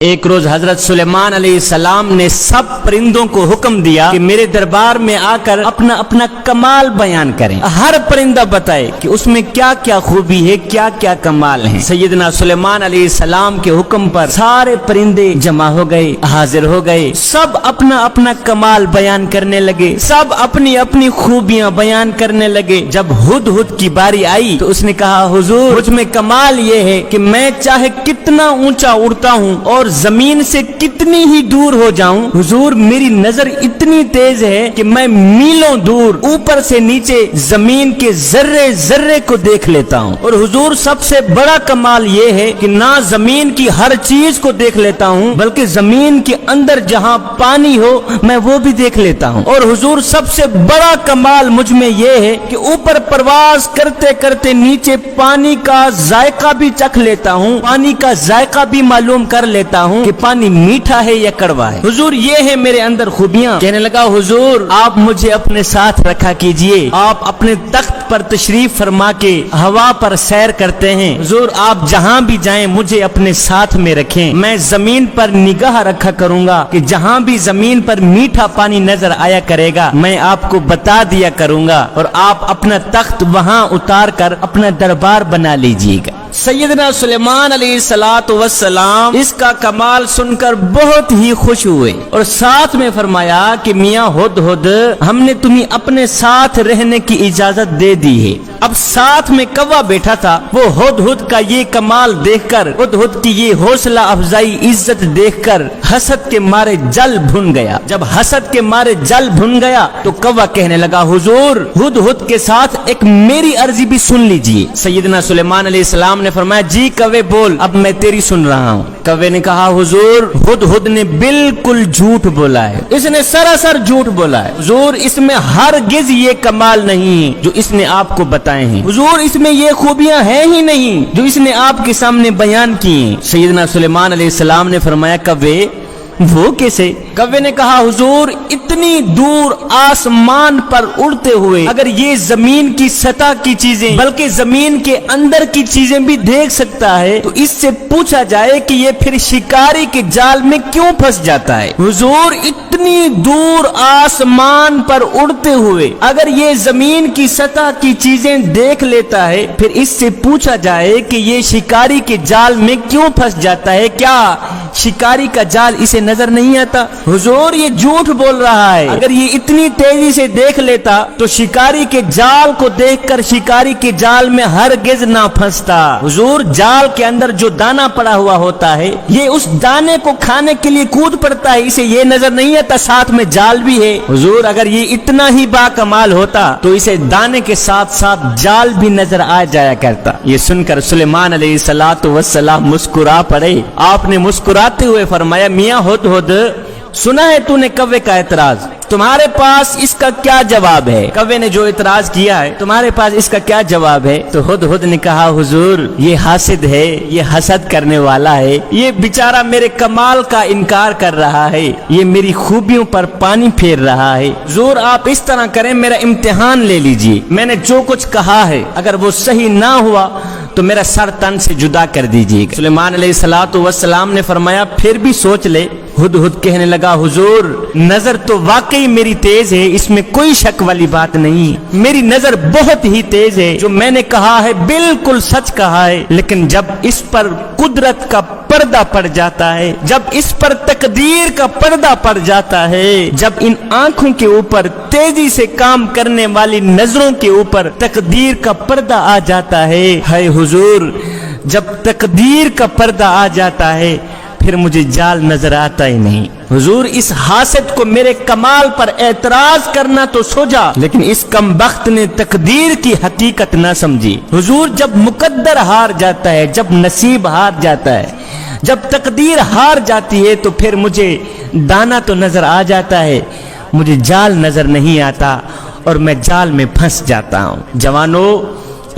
ایک روز حضرت سلیمان علیہ السلام نے سب پرندوں کو حکم دیا کہ میرے دربار میں آ کر اپنا اپنا کمال بیان کریں. ہر پرندہ بتائے کہ اس میں کیا کیا خوبی ہے, کیا کیا کمال ہے. سیدنا سلیمان علیہ السلام کے حکم پر سارے پرندے جمع ہو گئے, حاضر ہو گئے. سب اپنا اپنا کمال بیان کرنے لگے, سب اپنی اپنی خوبیاں بیان کرنے لگے. جب ہدہد کی باری آئی تو اس نے کہا, حضور مجھ میں کمال یہ ہے کہ میں چاہے کتنا اونچا اڑتا ہوں اور زمین سے کتنی ہی دور ہو جاؤں, حضور میری نظر اتنی تیز ہے کہ میں میلوں دور اوپر سے نیچے زمین کے ذرے ذرے کو دیکھ لیتا ہوں. اور حضور سب سے بڑا کمال یہ ہے کہ نہ زمین کی ہر چیز کو دیکھ لیتا ہوں بلکہ زمین کے اندر جہاں پانی ہو میں وہ بھی دیکھ لیتا ہوں. اور حضور سب سے بڑا کمال مجھ میں یہ ہے کہ اوپر پرواز کرتے کرتے نیچے پانی کا ذائقہ بھی چکھ لیتا ہوں, پانی کا ذائقہ بھی معلوم کر لیتا ہوں کہ پانی میٹھا ہے یا کڑوا ہے. حضور یہ ہے میرے اندر خوبیاں. کہنے لگا, حضور آپ مجھے اپنے ساتھ رکھا کیجئے. آپ اپنے تخت پر تشریف فرما کے ہوا پر سیر کرتے ہیں. حضور آپ جہاں بھی جائیں مجھے اپنے ساتھ میں رکھیں. میں زمین پر نگاہ رکھا کروں گا کہ جہاں بھی زمین پر میٹھا پانی نظر آیا کرے گا میں آپ کو بتا دیا کروں گا اور آپ اپنا تخت وہاں اتار کر اپنا دربار بنا لیجئے گا. سیدنا سلیمان علیہ السلام اس کا کمال سن کر بہت ہی خوش ہوئے اور ساتھ میں فرمایا کہ میاں ہدہد, ہم نے تمہیں اپنے ساتھ رہنے کی اجازت دے دی ہے. اب ساتھ میں کوا بیٹھا تھا, وہ ہدہد کا یہ کمال دیکھ کر, ہدہد کی یہ حوصلہ افزائی عزت دیکھ کر حسد کے مارے جل بھن گیا. جب حسد کے مارے جل بھن گیا تو کوا کہنے لگا, حضور ہدہد کے ساتھ ایک میری عرضی بھی سن لیجئے. سیدنا سلیمان علیہ السلام نے فرمایا, جی کوے بول, اب میں تیری سن رہا ہوں. کوے نے کہا, حضور ہدہد نے بالکل جھوٹ بولا ہے, اس نے سراسر جھوٹ بولا ہے. حضور اس میں ہرگز یہ کمال نہیں ہے جو اس نے آپ کو بتائے ہیں. حضور اس میں یہ خوبیاں ہیں ہی نہیں جو اس نے آپ کے سامنے بیان کی ہیں. سیدنا سلیمان علیہ السلام نے فرمایا, کوے وہ کیسے؟ کوے نے کہا, حضور اتنی دور آسمان پر اڑتے ہوئے اگر یہ زمین کی سطح کی چیزیں بلکہ زمین کے اندر کی چیزیں بھی دیکھ سکتا ہے تو اس سے پوچھا جائے کہ یہ پھر شکاری کے جال میں کیوں پھنس جاتا ہے. حضور اتنی دور آسمان پر اڑتے ہوئے اگر یہ زمین کی سطح کی چیزیں دیکھ لیتا ہے پھر اس سے پوچھا جائے کہ یہ شکاری کے جال میں کیوں پھنس جاتا ہے, کیا شکاری کا جال اسے نظر نہیں آتا؟ حضور یہ جھوٹ بول رہا ہے, اگر یہ اتنی تیزی سے دیکھ لیتا تو شکاری کے جال کو دیکھ کر شکاری کے جال میں ہرگز نہ پھنستا. حضور جال کے اندر جو دانا پڑا ہوا ہوتا ہے یہ اس دانے کو کھانے کے لیے کود پڑتا ہے, اسے یہ نظر نہیں آتا ساتھ میں جال بھی ہے. حضور اگر یہ اتنا ہی با کمال ہوتا تو اسے دانے کے ساتھ ساتھ جال بھی نظر آ جایا کرتا. یہ سن کر سلیمان علیہ السلام مسکرا پڑے. آپ نے مسکراتے ہوئے فرمایا, میاں ہدہد سنا ہے تو نے کوے کا اعتراض, تمہارے پاس اس کا کیا جواب ہے؟ کوے نے جو اعتراض کیا ہے تمہارے پاس اس کا کیا جواب ہے؟ تو ہدہد نے کہا, حضور یہ حاسد ہے, یہ حسد کرنے والا ہے, یہ بیچارہ میرے کمال کا انکار کر رہا ہے, یہ میری خوبیوں پر پانی پھیر رہا ہے. حضور آپ اس طرح کریں, میرا امتحان لے لیجئے, میں نے جو کچھ کہا ہے اگر وہ صحیح نہ ہوا تو میرا سر تن سے جدا کر دیجئے گا. سلیمان علیہ السلام نے فرمایا, پھر بھی سوچ لے. ہدہد کہنے لگا, حضور نظر تو واقعی میری تیز ہے, اس میں کوئی شک والی بات نہیں, میری نظر بہت ہی تیز ہے, جو میں نے کہا ہے بالکل سچ کہا ہے, لیکن جب اس پر قدرت کا پردہ پڑ جاتا ہے, جب اس پر تقدیر کا پردہ پڑ جاتا ہے, جب ان آنکھوں کے اوپر تیزی سے کام کرنے والی نظروں کے اوپر تقدیر کا پردہ آ جاتا ہے, ہے حضور جب تقدیر کا پردہ آ جاتا ہے پھر مجھے جال نظر آتا ہی نہیں. حضور اس حاسد کو میرے کمال پر اعتراض کرنا تو سوچا, لیکن اس کمبخت نے تقدیر کی حقیقت نہ سمجھی. حضور جب مقدر ہار جاتا ہے, جب نصیب ہار جاتا ہے, جب تقدیر ہار جاتی ہے تو پھر مجھے دانا تو نظر آ جاتا ہے, مجھے جال نظر نہیں آتا اور میں جال میں پھنس جاتا ہوں. جوانوں,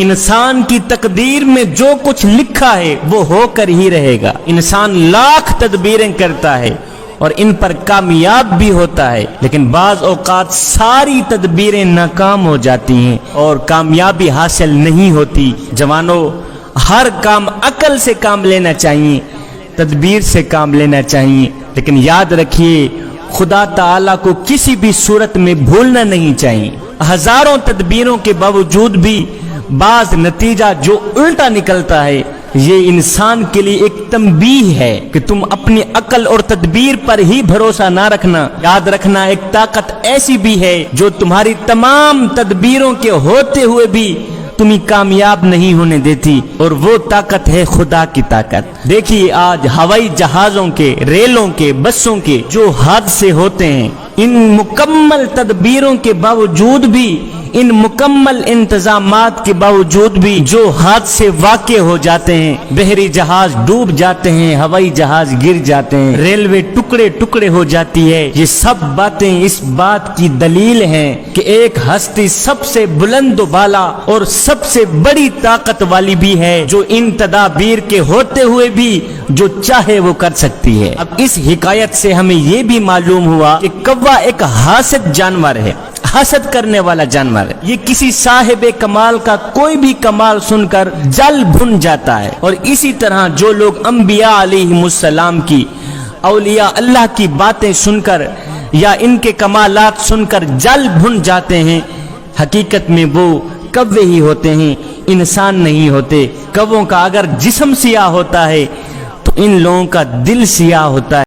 انسان کی تقدیر میں جو کچھ لکھا ہے وہ ہو کر ہی رہے گا. انسان لاکھ تدبیریں کرتا ہے اور ان پر کامیاب بھی ہوتا ہے, لیکن بعض اوقات ساری تدبیریں ناکام ہو جاتی ہیں اور کامیابی حاصل نہیں ہوتی. جوانوں, ہر کام عقل سے کام لینا چاہیے تدبیر سے کام لینا چاہیے، لیکن یاد رکھیے خدا تعالیٰ کو کسی بھی صورت میں بھولنا نہیں چاہیے۔ ہزاروں تدبیروں کے باوجود بھی بعض نتیجہ جو الٹا نکلتا ہے، یہ انسان کے لیے ایک تنبیہ ہے کہ تم اپنی عقل اور تدبیر پر ہی بھروسہ نہ رکھنا۔ یاد رکھنا ایک طاقت ایسی بھی ہے جو تمہاری تمام تدبیروں کے ہوتے ہوئے بھی تمہیں کامیاب نہیں ہونے دیتی، اور وہ طاقت ہے خدا کی طاقت۔ دیکھیے آج ہوائی جہازوں کے، ریلوں کے، بسوں کے جو حادثے ہوتے ہیں، ان مکمل تدبیروں کے باوجود بھی، ان مکمل انتظامات کے باوجود بھی جو حادثے واقع ہو جاتے ہیں، بحری جہاز ڈوب جاتے ہیں، ہوائی جہاز گر جاتے ہیں، ریلوے ٹکڑے ٹکڑے ہو جاتی ہے، یہ سب باتیں اس بات کی دلیل ہیں کہ ایک ہستی سب سے بلند و بالا اور سب سے بڑی طاقت والی بھی ہے، جو ان تدابیر کے ہوتے ہوئے بھی جو چاہے وہ کر سکتی ہے۔ اب اس حکایت سے ہمیں یہ بھی معلوم ہوا کہ کوا ایک حاسد جانور ہے، حسد کرنے والا جانور ہے۔ یہ کسی صاحب کمال کا کوئی بھی کمال سن کر جل بھن جاتا ہے، اور اسی طرح جو لوگ انبیاء علیہم السلام کی، اولیاء اللہ کی باتیں سن کر یا ان کے کمالات سن کر جل بھن جاتے ہیں، حقیقت میں وہ کوے ہی ہوتے ہیں، انسان نہیں ہوتے۔ کووں کا اگر جسم سیاہ ہوتا ہے تو ان لوگوں کا دل سیاہ ہوتا ہے۔